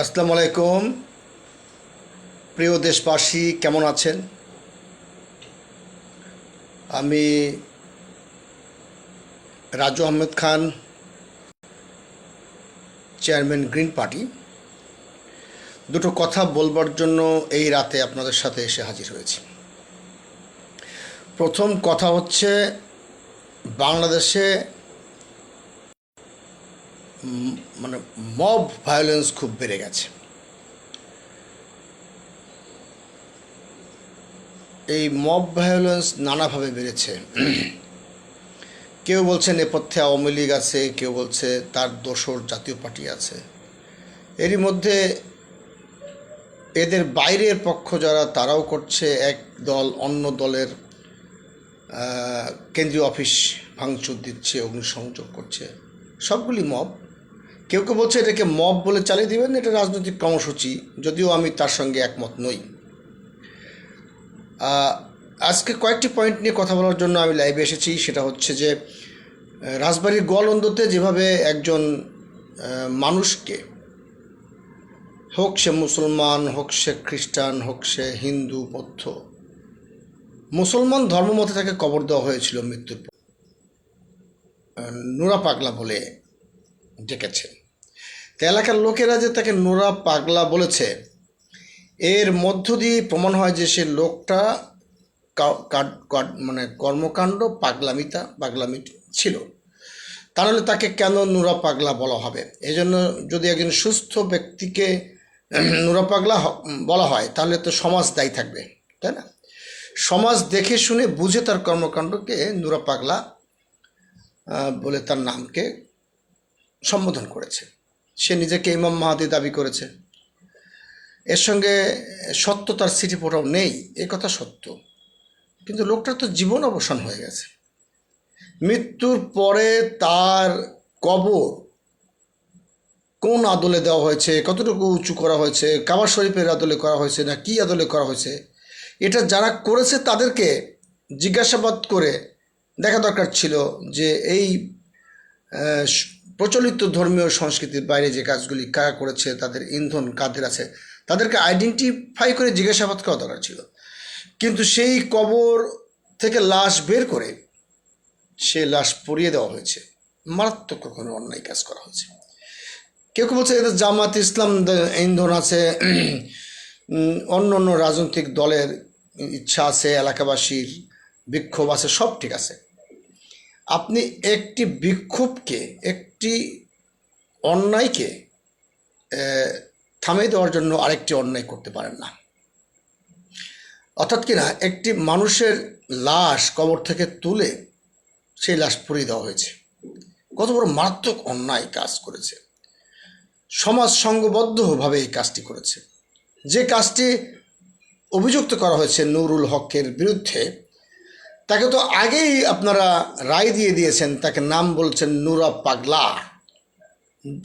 আসসালামু আলাইকুম। প্রিয় দেশবাসী, কেমন আছেন? আমি Raju Ahmed Khan, chairman green party. দুটো কথা বলবার জন্য এই রাতে আপনাদের সাথে এসে হাজির হয়েছি। প্রথম কথা হচ্ছে, বাংলাদেশে মানে মব ভায়োলেন্স খুব বেড়ে গেছে। এই মব ভায়োলেন্স নানাভাবে বেড়েছে। কেউ বলছে নেপথ্যে আওয়ামী লীগ আছে, কেউ বলছে তার দোসর জাতীয় পার্টি আছে। এরই মধ্যে এদের বাইরের পক্ষ যারা, তারাও করছে এক দল অন্য দলের কেন্দ্রীয় অফিস ভাঙচুর দিচ্ছে, অগ্নিসংযোগ করছে। সবগুলি মব। কেউ কেউ বলছে এটাকে মব বলে চালিয়ে দেবেন, এটা রাজনৈতিক কর্মসূচি, যদিও আমি তার সঙ্গে একমত নই। আজকে কয়েকটি পয়েন্ট নিয়ে কথা বলার জন্য আমি লাইভে এসেছি। সেটা হচ্ছে যে, রাজবাড়ির গোয়ালন্দতে যেভাবে একজন মানুষকে, হোক সে মুসলমান, হোক সে খ্রিস্টান, হোক সে হিন্দু বৌদ্ধ, মুসলমান ধর্মমতে তাকে কবর দেওয়া হয়েছিল মৃত্যুর পর। নোরা পাগলা বলে ডেকেছে। তো এলাকার লোকেরা যে তাকে নোরা পাগলা বলেছে, এর মধ্য দিয়ে প্রমাণ হয় যে সে লোকটা মানে কর্মকাণ্ড পাগলামি ছিল। তাহলে তাকে কেন নোরা পাগলা বলা হবে? এই জন্য যদি একজন সুস্থ ব্যক্তিকে নোরা পাগলা বলা হয়, তাহলে তো সমাজ দায়ী থাকবে, তাই না? সমাজ দেখে শুনে বুঝে তার কর্মকাণ্ডকে নোরা পাগলা বলে তার নামকে সম্বোধন করেছে। সে নিজেকে ইমাম মাহাদি দাবি করেছে। এর সঙ্গে সত্যতার সিটি ফোটাও নেই, এ কথা সত্য। কিন্তু লোকটার তো জীবন অবসান হয়ে গেছে। মৃত্যুর পরে তার কবর কোন আদলে দেওয়া হয়েছে, কতটুকু উঁচু করা হয়েছে, কাবা শরীফের আদলে করা হয়েছে না কি আদলে করা হয়েছে, এটা যারা করেছে তাদেরকে জিজ্ঞাসাবাদ করে দেখা দরকার ছিল যে এই প্রচলিত ধর্মীয় সংস্কৃতির বাইরে যে কাজগুলি কারা করেছে, তাদের ইন্ধন কাদের আছে, তাদেরকে আইডেন্টিফাই করে জিজ্ঞাসাবাদ করা দরকার ছিল। কিন্তু সেই কবর থেকে লাশ বের করে সে লাশ পুড়িয়ে দেওয়া হয়েছে। মারাত্মক কোনো অন্যায় কাজ করা হয়েছে। কেউ কেউ বলছে এদের জামাত ইসলাম ইন্ধন আছে, অন্য অন্য রাজনৈতিক দলের ইচ্ছা আছে, এলাকাবাসীর বিক্ষোভ আছে, সব ঠিক আছে। আপনি একটি বিক্ষোভকে, একটি অন্যায়কে থামিয়ে দেওয়ার জন্য আরেকটি অন্যায় করতে পারেন না। অর্থাৎ কিনা, একটি মানুষের লাশ কবর থেকে তুলে সেই লাশ পুড়িয়ে দেওয়া হয়েছে। কত বড় মারাত্মক অন্যায় কাজ করেছে। সমাজ সংঘবদ্ধভাবে এই কাজটি করেছে। যে কাজটি অভিযুক্ত করা হয়েছে নুরুল হকের বিরুদ্ধে, তাকে তো আগেই আপনারা রায় দিয়ে দিয়েছেন, তাকে নাম বলছেন নোরা পাগলা।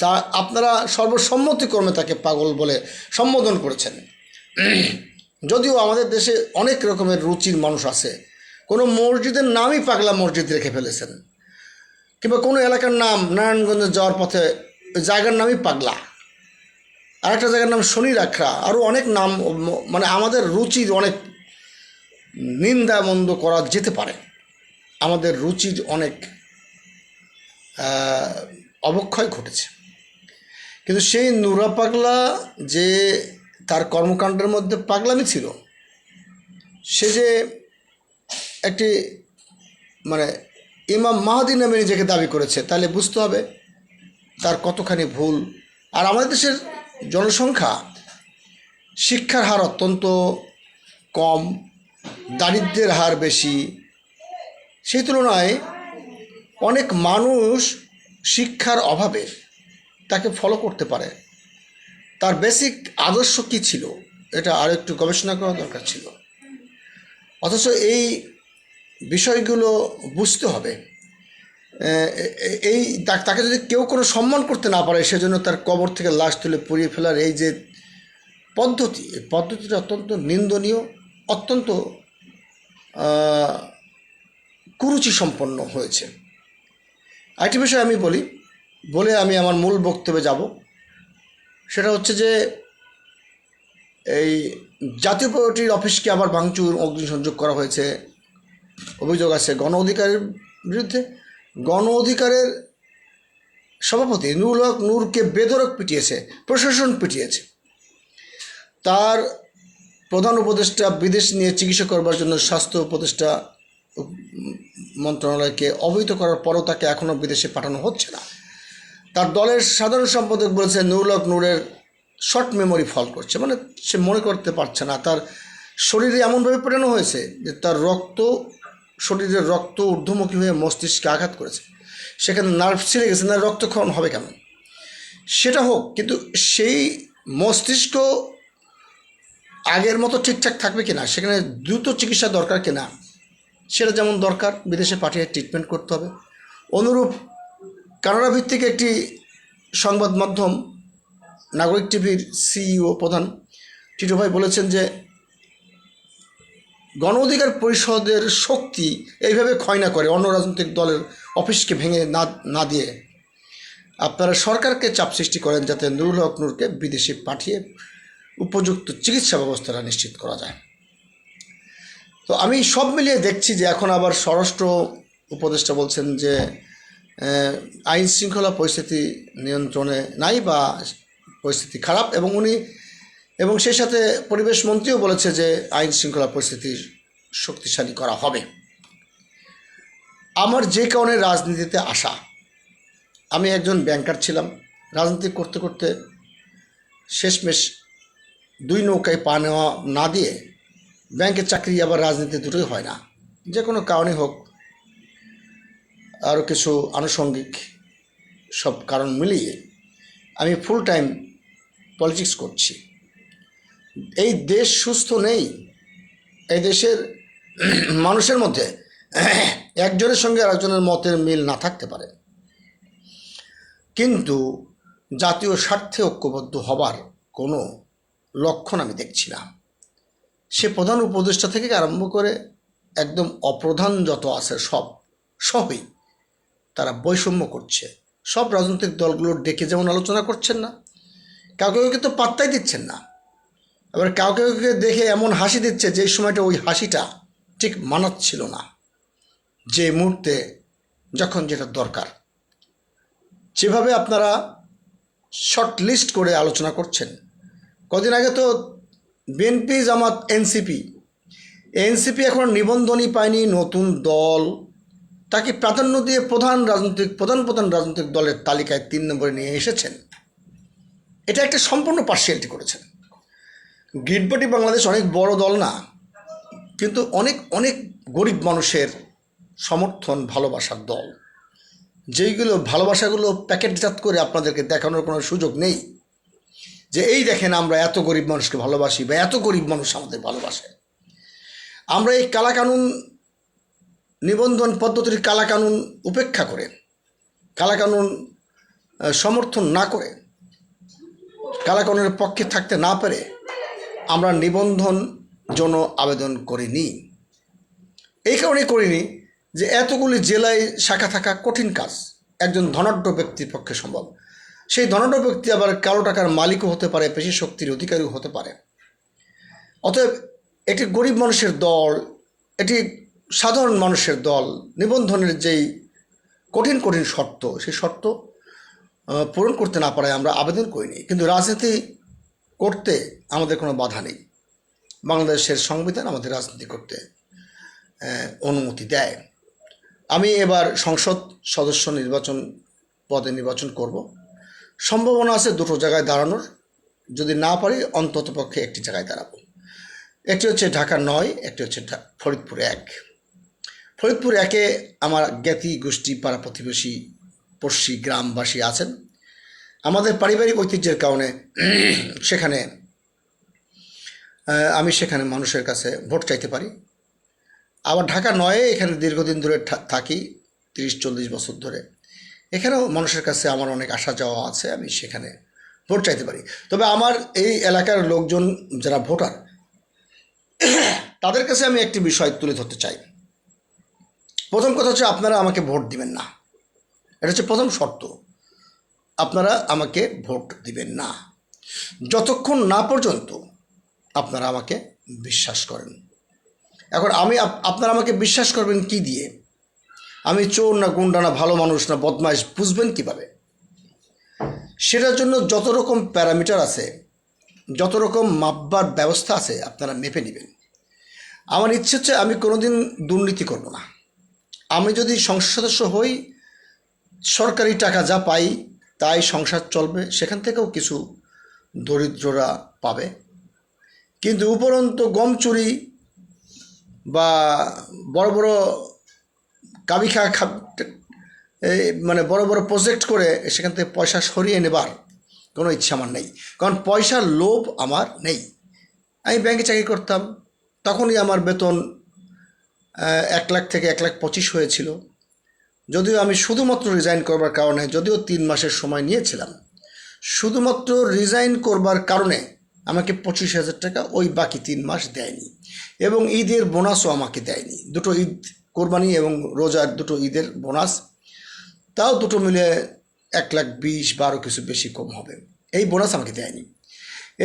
তা আপনারা সর্বসম্মতিক্রমে তাকে পাগল বলে সম্বোধন করেছেন। যদিও আমাদের দেশে অনেক রকমের রুচির মানুষ আছে, কোনো মসজিদের নামই পাগলা মসজিদ রেখে ফেলেছেন, কিংবা কোনো এলাকার নাম, নারায়ণগঞ্জে যাওয়ার পথে জায়গার নামই পাগলা, আরেকটা জায়গার নাম শনি রাখরা, আরও অনেক নাম। মানে আমাদের রুচির অনেক নিন্দা মন্দ করা যেতে পারে, আমাদের রুচির অনেক অবক্ষয় ঘটেছে। কিন্তু সেই নোরা পাগলা যে তার কর্মকাণ্ডের মধ্যে পাগলামি ছিল, সে যে একটি মানে ইমাম মাহাদি নামে নিজেকে দাবি করেছে, তাহলে বুঝতে হবে তার কতখানি ভুল। আর আমাদের দেশের জনসংখ্যা, শিক্ষার হার অত্যন্ত কম, দারিদ্র্যের হার বেশি। সেই তুলনায় অনেক মানুষ শিক্ষার অভাবে তাকে ফলো করতে পারে। তার বেসিক আদর্শ কী ছিল, এটা আরও একটু গবেষণা করা দরকার ছিল। অথচ এই বিষয়গুলো বুঝতে হবে। এই তাকে যদি কেউ কোনো সম্মান করতে না পারে, সেজন্য তার কবর থেকে লাশ তুলে পুড়িয়ে ফেলার এই যে পদ্ধতি, এই পদ্ধতিটা অত্যন্ত নিন্দনীয়, অত্যন্ত কুরুচি সম্পন্ন হয়েছে। আরেকটি বিষয় আমি বলে আমি আমার মূল বক্তব্যে যাব। সেটা হচ্ছে যে এই জাতীয় পার্টির অফিসকে আবার ভাঙচুর অগ্নিসংযোগ করা হয়েছে, অভিযোগ আছে গণ অধিকারের বিরুদ্ধে। গণ অধিকারের সভাপতি নুরুল হক নূরকে বেধড়ক পিটিয়েছে, প্রশাসন পিটিয়েছে। তার প্রধান উপদেষ্টা বিদেশ নিয়ে চিকিৎসা করবার জন্য স্বাস্থ্য উপদেষ্টা মন্ত্রণালয়কে অবহিত করার পরও তাকে এখনও বিদেশে পাঠানো হচ্ছে না। তার দলের সাধারণ সম্পাদক বলেছে নুরুল হক নূরের শর্ট মেমোরি ফল করছে, মানে সে মনে করতে পারছে না। তার শরীরে এমনভাবে পাঠানো হয়েছে যে তার শরীরের রক্ত ঊর্ধ্বমুখী হয়ে মস্তিষ্কে আঘাত করেছে, সেখানে নার্ভ ছিঁড়ে গেছে, না রক্তক্ষরণ হবে কেন? সেটা হোক, কিন্তু সেই মস্তিষ্ক আগের মতো ঠিকঠাক থাকবে কিনা, সেখানে দ্রুত চিকিৎসা দরকার কিনা, সেটা যেমন দরকার বিদেশে পাঠিয়ে ট্রিটমেন্ট করতে হবে। অনুরূপ কানাডা ভিত্তিক একটি সংবাদ মাধ্যম নাগরিক টিভির সিইও প্রধান টিটো ভাই বলেছেন যে গণ অধিকার পরিষদের শক্তি এইভাবে ক্ষয় না করে অন্য রাজনৈতিক দলের অফিসকে ভেঙে না দিয়ে আপনারা সরকারকে চাপ সৃষ্টি করেন যাতে নুরুল হক নূরকে বিদেশে পাঠিয়ে উপযুক্ত চিকিৎসা ব্যবস্থাটা নিশ্চিত করা যায়। তো আমি সব মিলিয়ে দেখছি যে এখন আবার স্বরাষ্ট্র উপদেষ্টা বলছেন যে আইন শৃঙ্খলা পরিস্থিতি নিয়ন্ত্রণে নাই বা পরিস্থিতি খারাপ, এবং সেই সাথে পরিবেশ মন্ত্রীও বলেছে যে আইন শৃঙ্খলা পরিস্থিতি শক্তিশালী করা হবে। আমার যে কারণে রাজনীতিতে আসা, আমি একজন ব্যাংকার ছিলাম, রাজনীতি করতে করতে শেষমেশ দুই নৌকায় পা নেওয়া না দিয়ে ব্যাংকের চাকরি আবার রাজনীতি দুটোই হয় না, যে কোনো কারণে হোক, আরও কিছু আনুষঙ্গিক সব কারণ মিলিয়ে আমি ফুল টাইম পলিটিক্স করছি। এই দেশ সুস্থ নেই, এই দেশের মানুষের মধ্যে একজনের সঙ্গে আরেকজনের মতের মিল না থাকতে পারে, কিন্তু জাতীয় স্বার্থে ঐক্যবদ্ধ হবার কোনো লক্ষণ আমি দেখছি না। সে প্রধান উপদেষ্টা থেকে আরম্ভ করে একদম অপ্রধান যত আছে সবই তারা বৈষম্য করছে। সব রাজনৈতিক দলগুলোর ডেকে যেমন আলোচনা করছেন না, কাউকে কাউকে তো পাত্তাই দিচ্ছেন না, আবার কাউকে কাউকে দেখে এমন হাসি দিচ্ছে যে সময়টা ওই হাসিটা ঠিক মানাচ্ছিল না, যে মুহূর্তে যখন যেটা দরকার। যেভাবে আপনারা শর্ট লিস্ট করে আলোচনা করছেন, কদিন আগে তো বিএনপি জামাত এনসিপি এখন নিবন্ধনই পায়নি, নতুন দল, তাকে প্রাধান্য দিয়ে প্রধান রাজনৈতিক দলের তালিকায় 3 নম্বরে নিয়ে এসেছেন। এটা একটা সম্পূর্ণ পার্সিয়ালিটি করেছেন। গ্রিন পার্টি বাংলাদেশ অনেক বড় দল না, কিন্তু অনেক অনেক গরিব মানুষের সমর্থন ভালোবাসার দল, যেইগুলো ভালোবাসাগুলো প্যাকেটজাত করে আপনাদেরকে দেখানোর কোনো সুযোগ নেই যে এই দেখেন আমরা এত গরিব মানুষকে ভালোবাসি বা এত গরিব মানুষ আমাদের ভালোবাসে। আমরা এই কালাকানুন নিবন্ধন পদ্ধতির কালাকানুন উপেক্ষা করে, কালাকানুন সমর্থন না করে, কালাকানুনের পক্ষে থাকতে না পেরে আমরা নিবন্ধন জন্য আবেদন করিনি। এই কারণেই করিনি যে এতগুলি জেলায় শাখা থাকা কঠিন কাজ একজন ধনাঢ্য ব্যক্তির পক্ষে সম্ভব। সেই ধনাঢ্য ব্যক্তি আবার কালো টাকার মালিকও হতে পারে, পেশি শক্তির অধিকারীও হতে পারে। অতএব একটি গরিব মানুষের দল, এটি সাধারণ মানুষের দল, নিবন্ধনের যেই কঠিন শর্ত, সেই শর্ত পূরণ করতে না পারায় আমরা আবেদন করিনি। কিন্তু রাজনীতি করতে আমাদের কোনো বাধা নেই, বাংলাদেশের সংবিধান আমাদের রাজনীতি করতে অনুমতি দেয়। আমি এবার সংসদ সদস্য পদে নির্বাচন করব। সম্ভাবনা আছে 2টো জায়গায় দাঁড়ানোর, যদি না পারি অন্ততপক্ষে একটি জায়গায় দাঁড়াবো। একটি হচ্ছে ঢাকা 9, একটি হচ্ছে ফরিদপুর 1। ফরিদপুর 1-এ আমার জ্ঞাতি গোষ্ঠী পাড়া প্রতিবেশী পড়শি গ্রামবাসী আছেন। আমাদের পারিবারিক ঐতিহ্যের কারণে আমি সেখানে মানুষের কাছে ভোট চাইতে পারি। আবার ঢাকা 9-এ এখানে দীর্ঘদিন ধরে থাকি, 30-40 বছর ধরে। এখানেও মানুষের কাছে আমার অনেক আসা যাওয়া আছে, আমি সেখানে ভোট চাইতে পারি। তবে আমার এই এলাকার লোকজন যারা ভোটার, তাদের কাছে আমি একটি বিষয় তুলে ধরতে চাই। প্রথম কথা হচ্ছে আপনারা আমাকে ভোট দিবেন না, এটা হচ্ছে প্রথম শর্ত। আপনারা আমাকে ভোট দিবেন না। যতক্ষণ না পর্যন্ত আপনারা আমাকে বিশ্বাস করেন। এখন আপনারা আমাকে বিশ্বাস করবেন কি দিয়ে? আমি চোর না গুন্ডা না ভালো মানুষ না বদমাইশ বুঝবেন কিভাবে? সেটার জন্য যত রকম প্যারামিটার আছে, যত রকম মাপবার ব্যবস্থা আছে, আপনারা মেপে নেবেন। আমার ইচ্ছে হচ্ছে আমি কোনোদিন দুর্নীতি করব না। আমি যদি সংসদ সদস্য হই, সরকারি টাকা যা পাই তাই সংসার চলবে, সেখান থেকেও কিছু দরিদ্ররা পাবে। কিন্তু উপরন্তু গম চুরি বা বড় বড় কাবিখা মানে বড় বড় প্রজেক্ট করে সেখান থেকে পয়সা সরিয়ে নেবার কোনো ইচ্ছা আমার নেই। কারণ পয়সার লোভ আমার নেই। আমি ব্যাংকে চাকরি করতাম, তখনই আমার বেতন 1 লাখ থেকে 1,25,000 হয়েছিল। যদিও আমি শুধুমাত্র রিজাইন করবার কারণে, যদিও 3 মাসের সময় নিয়েছিলাম, শুধুমাত্র রিজাইন করবার কারণে আমাকে 25,000 টাকা ওই বাকি 3 মাস দেয়নি, এবং ঈদের বোনাসও আমাকে দেয়নি। দুটো ঈদ, কোরবানি এবং রোজার দুটো ঈদের বোনাস, তাও দুটো মিলে 1,20,000 বা আরও কিছু বেশি কম হবে, এই বোনাস আমাকে দেয়নি।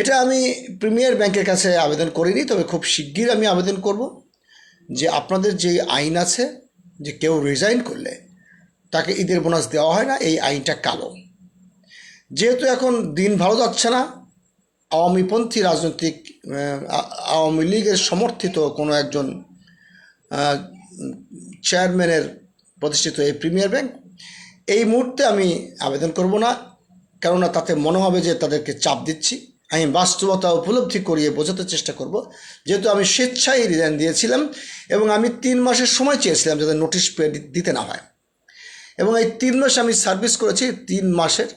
এটা আমি প্রিমিয়ার ব্যাংকের কাছে আবেদন করিনি, তবে খুব শিগগির আমি আবেদন করব যে আপনাদের যে আইন আছে যে কেউ রিজাইন করলে তাকে ঈদের বোনাস দেওয়া হয় না, এই আইনটা কালো। যেহেতু এখন দিন ভালো যাচ্ছে না, আওয়ামীপন্থী রাজনৈতিক আওয়ামী লীগের সমর্থিত কোনো একজন চেয়ারম্যানের প্রতিষ্ঠিত এই প্রিমিয়ার ব্যাংক, এই মুহূর্তে আমি আবেদন করব না, কেননা তাতে মনে হবে যে তাদেরকে চাপ দিচ্ছি। আমি বাস্তবতা উপলব্ধি করিয়ে বোঝাতে চেষ্টা করব, যেহেতু আমি স্বেচ্ছায় রিজাইন দিয়েছিলাম এবং আমি 3 মাসের সময় চেয়েছিলাম যাতে নোটিশ পেয়ে দিতে না হয়, এবং এই 3 মাস আমি সার্ভিস করেছি। 3 মাসের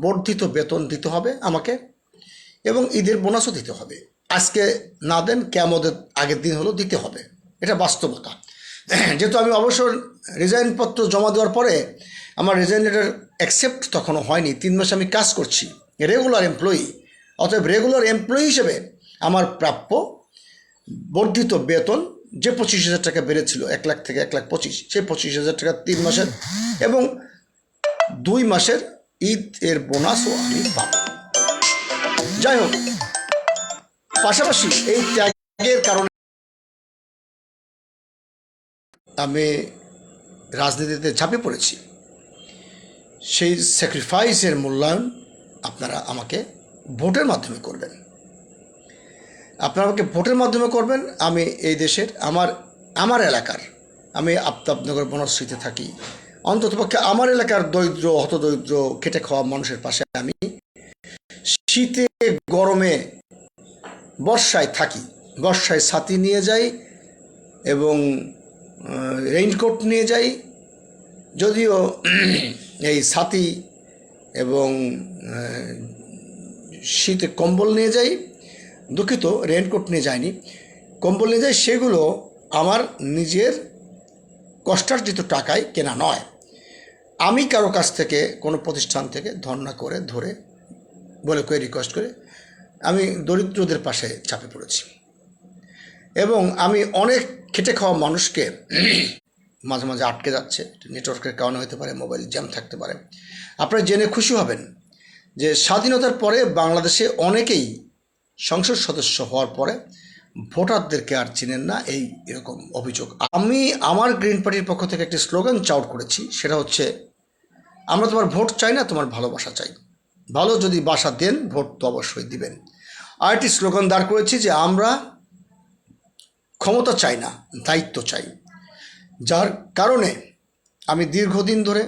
বর্ধিত বেতন দিতে হবে আমাকে, এবং ঈদের বোনাসও দিতে হবে। আজকে না দেন, কিয়ামতের আগের দিন হলো দিতে হবে, এটা বাস্তবতা। যেহেতু আমি অবসর রিজাইনপত্র জমা দেওয়ার পরে আমার রিজাইন লেটার অ্যাকসেপ্ট তখনও হয়নি, 3 মাস আমি কাজ করছি রেগুলার এমপ্লয়ি। অতএব রেগুলার এমপ্লয়ি হিসেবে আমার প্রাপ্য বর্ধিত বেতন যে 25,000 টাকা বেড়েছিল 1 লাখ থেকে 1,25,000, সেই 25,000 টাকা 3 মাসের এবং 2 মাসের ঈদ এর বোনাসও আমি পাব। যাই হোক, পাশাপাশি এই ত্যাগের কারণে আমি রাজনীতিতে ঝাঁপিয়ে পড়েছি। সেই স্যাক্রিফাইসের মূল্যায়ন আপনারা আমাকে ভোটের মাধ্যমে করবেন। আপনারা আমাকে ভোটের মাধ্যমে করবেন। আমি এই দেশের আমার এলাকার, আমি আফতাবনগর বনশ্রীতে থাকি, অন্ততপক্ষে আমার এলাকার দরিদ্র হতদরিদ্র খেটে খাওয়া মানুষের পাশে আমি শীতে গরমে বর্ষায় থাকি। বর্ষায় ছাতি নিয়ে যাই এবং রেইনকোট নিয়ে যাই, যদিও এই ছাতি এবং শীতে কম্বল নিয়ে যাই, দুঃখিত রেইনকোট নিয়ে যাইনি, কম্বল নিয়ে যাই, সেগুলো আমার নিজের কষ্টার্জিত টাকায় কেনা নয়। আমি কারো কাছ থেকে কোনো প্রতিষ্ঠান থেকে ধর্ণা করে ধরে বলে করে রিকোয়েস্ট করে আমি দরিদ্রদের পাশে চাপে পড়েছি, এবং আমি অনেক খেটে খাওয়া মানুষকে মাঝে মাঝে আটকে যাচ্ছে। নেটওয়ার্কের কারণে হতে পারে, মোবাইল জ্যাম থাকতে পারে। আপনারা জেনে খুশি হবেন যে স্বাধীনতার পরে বাংলাদেশে অনেকেই সংসদ সদস্য হওয়ার পরে ভোটারদেরকে আর চিনেন না, এরকম অভিযোগ। আমি আমার গ্রিন পার্টির পক্ষ থেকে একটি স্লোগান চাউট করেছি, সেটা হচ্ছে, আমরা তোমার ভোট চাই না, তোমার ভালোবাসা চাই। ভালো যদি বাসা দেন, ভোট তো অবশ্যই দিবেন। আর একটি স্লোগান দাঁড় করেছি যে আমরা ক্ষমতা চাই না, দায়িত্ব চাই। যার কারণে আমি দীর্ঘদিন ধরে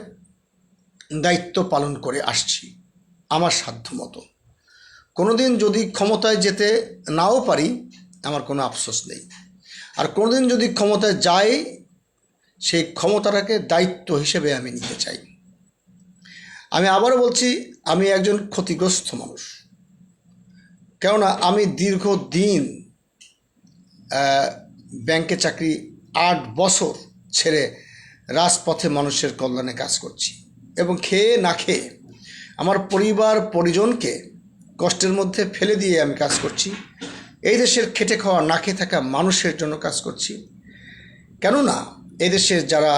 দায়িত্ব পালন করে আসছি আমার সাধ্যমতো। কোনোদিন যদি ক্ষমতায় যেতে নাও পারি, আমার কোনো আফসোস নেই। আর কোনোদিন যদি ক্ষমতায় যাই, সেই ক্ষমতাটাকে দায়িত্ব হিসেবে আমি নিতে চাই। আমি আবারও বলছি, আমি একজন ক্ষতিগ্রস্ত মানুষ, কেননা আমি দীর্ঘদিন ব্যাংকে চাকরি 8 বছর ছেড়ে রাজপথে মানুষের কল্যাণে কাজ করছি, এবং খেয়ে না খেয়ে আমার পরিবার পরিজনকে কষ্টের মধ্যে ফেলে দিয়ে আমি কাজ করছি। এই দেশের খেটে খাওয়া না খেয়ে থাকা মানুষের জন্য কাজ করছি, কেননা এদেশের যারা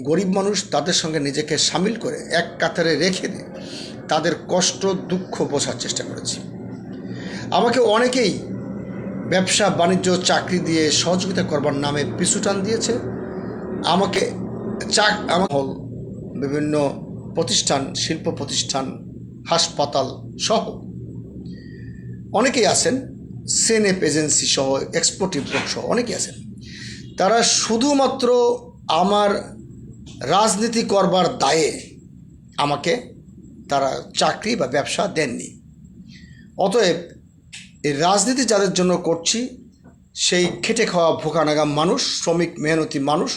গরিব মানুষ তাদের সঙ্গে নিজেকে সামিল করে এক কাতারে রেখে দিয়ে তাদের কষ্ট দুঃখ বোঝার চেষ্টা করেছি। আমাকে অনেকেই ব্যবসা বাণিজ্য চাকরি দিয়ে সহযোগিতা করবার নামে পিছু টান দিয়েছে। আমাকে আমার বিভিন্ন প্রতিষ্ঠান, শিল্প প্রতিষ্ঠান, হাসপাতাল সহ অনেকেই আছেন, সেনেপ এজেন্সি সহ, এক্সপোর্ট ইম্পোর্ট সহ অনেকেই আছেন। তারা শুধুমাত্র আমার রাজনীতি করবার দায়ে আমাকে তারা চাকরি বা ব্যবসা দেননি। অতএব এই রাজনীতি যাদের জন্য করছি, সেই খেটে খাওয়া ভোকানাগা মানুষ, শ্রমিক মেহনতি মানুষ,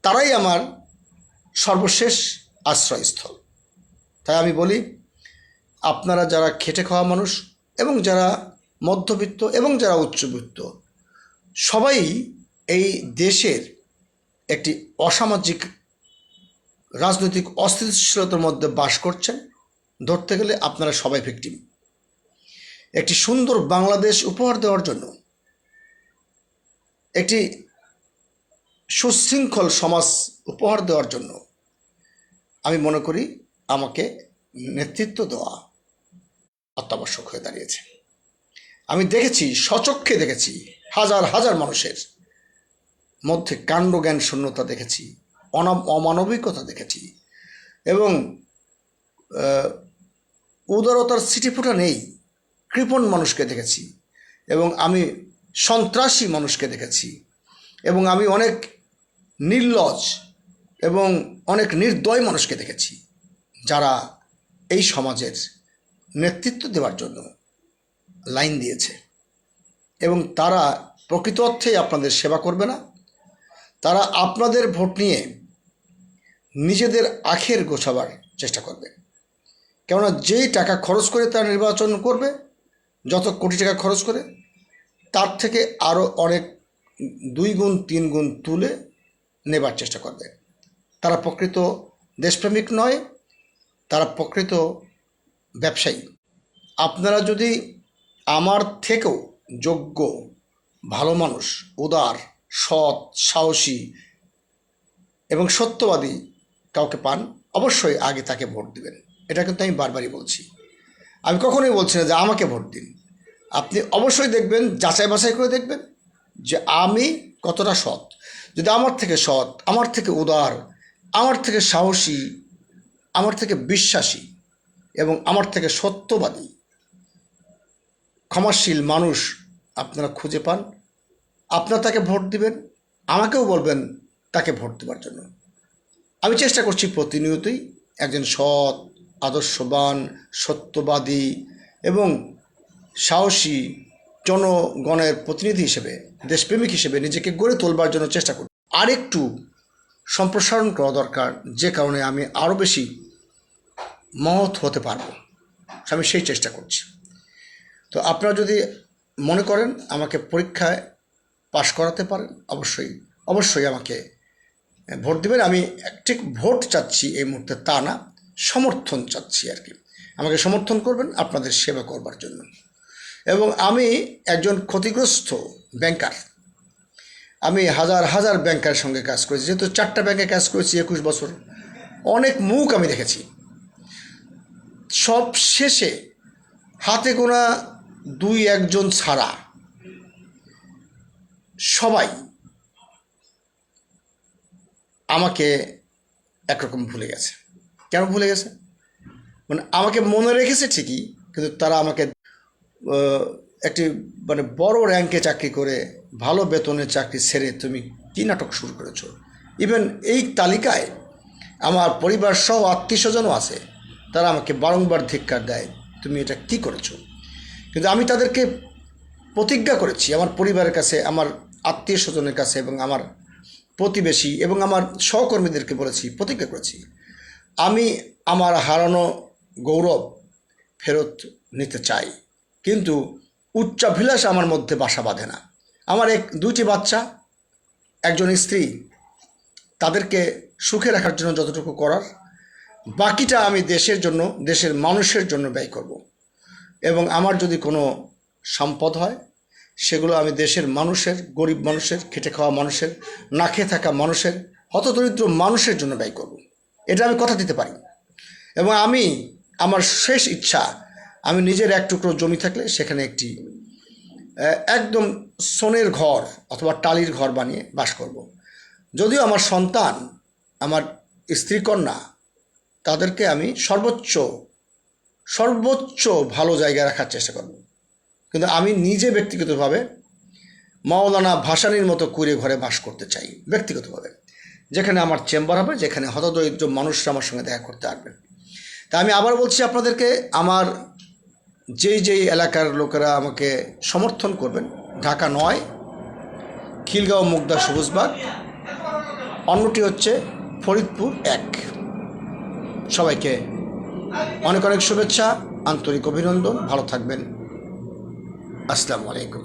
তারাই আমার সর্বশেষ আশ্রয়স্থল। তাই আমি বলি, আপনারা যারা খেটে খাওয়া মানুষ এবং যারা মধ্যবিত্ত এবং যারা উচ্চবিত্ত, সবাই এই দেশের একটি অসামাজিক রাজনৈতিক অস্থিতিশীলতার মধ্যে বাস করছেন। ধরতে গেলে আপনারা সবাই ভিকটিম। একটি সুন্দর বাংলাদেশ উপহার দেওয়ার জন্য, একটি সুশৃঙ্খল সমাজ উপহার দেওয়ার জন্য আমি মনে করি আমাকে নেতৃত্ব দেওয়া অত্যাবশ্যক হয়ে দাঁড়িয়েছে। আমি দেখেছি, স্বচক্ষে দেখেছি, হাজার হাজার মানুষের মধ্যে কাণ্ডজ্ঞান শূন্যতা দেখেছি, অমানবিকতা দেখেছি এবং উদারতার ছিটেফোঁটা নেই। কৃপণ মানুষকে দেখেছি এবং আমি সন্ত্রাসী মানুষকে দেখেছি এবং আমি অনেক নির্লজ্জ এবং অনেক নির্দয় মানুষকে দেখেছি, যারা এই সমাজের নেতৃত্ব দেওয়ার জন্য লাইন দিয়েছে এবং তারা প্রকৃত অর্থেই আপনাদের সেবা করবে না। তারা আপনাদের ভোট নিয়ে নিজেদের আখের গোছাবার চেষ্টা করবে। কেননা যেই টাকা খরচ করে তারা নির্বাচন করবে, যত কোটি টাকা খরচ করে, তার থেকে আরও অনেক 2 গুণ 3 গুণ তুলে নেবার চেষ্টা করবে। তারা প্রকৃত দেশপ্রেমিক নয়, তারা প্রকৃত ব্যবসায়ী। আপনারা যদি আমার থেকেও যোগ্য, ভালো মানুষ, উদার, সৎ, সাহসী এবং সত্যবাদী কাউকে পান, অবশ্যই আগে তাকে ভোট দিবেন। এটা কিন্তু আমি বারবারই বলছি। আমি কখনোই বলছি না যে আমাকে ভোট দিন। আপনি অবশ্যই দেখবেন, যাচাই বাছাই করে দেখবেন যে আমি কতটা সৎ। যদি আমার থেকে সৎ, আমার থেকে উদার, আমার থেকে সাহসী, আমার থেকে বিশ্বাসী এবং আমার থেকে সত্যবাদী, ক্ষমাশীল মানুষ আপনারা খুঁজে পান, আপনারা তাকে ভোট দিবেন। আমাকেও বলবেন তাকে ভোট দেওয়ার জন্য। আমি চেষ্টা করছি প্রতিনিয়তই একজন সৎ, আদর্শবান, সত্যবাদী এবং সাহসী জনগণের প্রতিনিধি হিসেবে, দেশপ্রেমিক হিসেবে নিজেকে গড়ে তোলবার জন্য চেষ্টা করি। আরেকটু সম্প্রসারণ করা দরকার, যে কারণে আমি আরও বেশি মহৎ হতে পারবো। আমি সেই চেষ্টা করছি। তো আপনারা যদি মনে করেন আমাকে পরীক্ষায় পাশ করাতে পারেন, অবশ্যই আমাকে ভোট দেবেন। আমি ঠিক ভোট চাচ্ছি এই মুহূর্তে তা না, সমর্থন চাচ্ছি আর কি। আমাকে সমর্থন করবেন আপনাদের সেবা করবার জন্য। এবং আমি একজন ক্ষতিগ্রস্ত ব্যাংকার। আমি হাজার হাজার ব্যাংকারের সঙ্গে কাজ করেছি, যেহেতু 4টা ব্যাংকে কাজ করেছি 21 বছর। অনেক মুখ আমি দেখেছি। সব শেষে হাতে গোনা 2-1 জন ছাড়া সবাই আমাকে একরকম ভুলে গেছে। কেন ভুলে গেছে? মানে আমাকে মনে রেখেছে ঠিকই, কিন্তু তারা আমাকে একটি বড় র্যাঙ্কে চাকরি করে ভালো বেতনের চাকরি ছেড়ে তুমি কী নাটক শুরু করেছো। ইভেন এই তালিকায় আমার পরিবার সহ আত্মীয়স্বজনও আছে, তারা আমাকে বারংবার ধিক্কার দেয়, তুমি এটা কী করেছো। কিন্তু আমি তাদেরকে প্রতিজ্ঞা করেছি, আমার পরিবারের কাছে, আমার আত্মীয় স্বজনের কাছে এবং আমার প্রতিবেশী এবং আমার সহকর্মীদেরকে বলেছি, প্রতিজ্ঞা করেছি, আমি আমার হারানো গৌরব ফেরত নিতে চাই। কিন্তু উচ্চাভিলাষ আমার মধ্যে বাসা বাঁধে না। আমার 2টি বাচ্চা, একজন স্ত্রী, তাদেরকে সুখে রাখার জন্য যতটুকু করার, বাকিটা আমি দেশের জন্য, দেশের মানুষের জন্য ব্যয় করব। এবং আমার যদি কোনো সম্পদ হয়, সেগুলো আমি দেশের মানুষের, গরিব মানুষের, খেটে খাওয়া মানুষের, না খেয়ে থাকা মানুষের, হতদরিদ্র মানুষের জন্য ব্যয় করব। এটা আমি কথা দিতে পারি। এবং আমি আমার শেষ ইচ্ছা, আমি নিজের এক টুকরো জমি থাকলে সেখানে একটি একদম সোনের ঘর অথবা টালির ঘর বানিয়ে বাস করব। যদিও আমার সন্তান, আমার স্ত্রীকন্যা, তাদেরকে আমি সর্বোচ্চ ভালো জায়গায় রাখার চেষ্টা করব। কিন্তু আমি নিজে ব্যক্তিগতভাবে মাওলানা ভাসানীর মতো কুড়ে ঘরে বাস করতে চাই, ব্যক্তিগতভাবে, যেখানে আমার চেম্বার হবে, যেখানে হতদরিদ্র মানুষরা আমার সঙ্গে দেখা করতে আসবেন। তা আমি আবার বলছি আপনাদেরকে, আমার যেই এলাকার লোকেরা আমাকে সমর্থন করবেন, ঢাকা 9, খিলগাঁও, মুগদা, সবুজবাগ, অন্যটি হচ্ছে ফরিদপুর 1। সবাইকে অনেক অনেক শুভেচ্ছা, আন্তরিক অভিনন্দন, ভালো থাকবেন। আসসালামু আলাইকুম।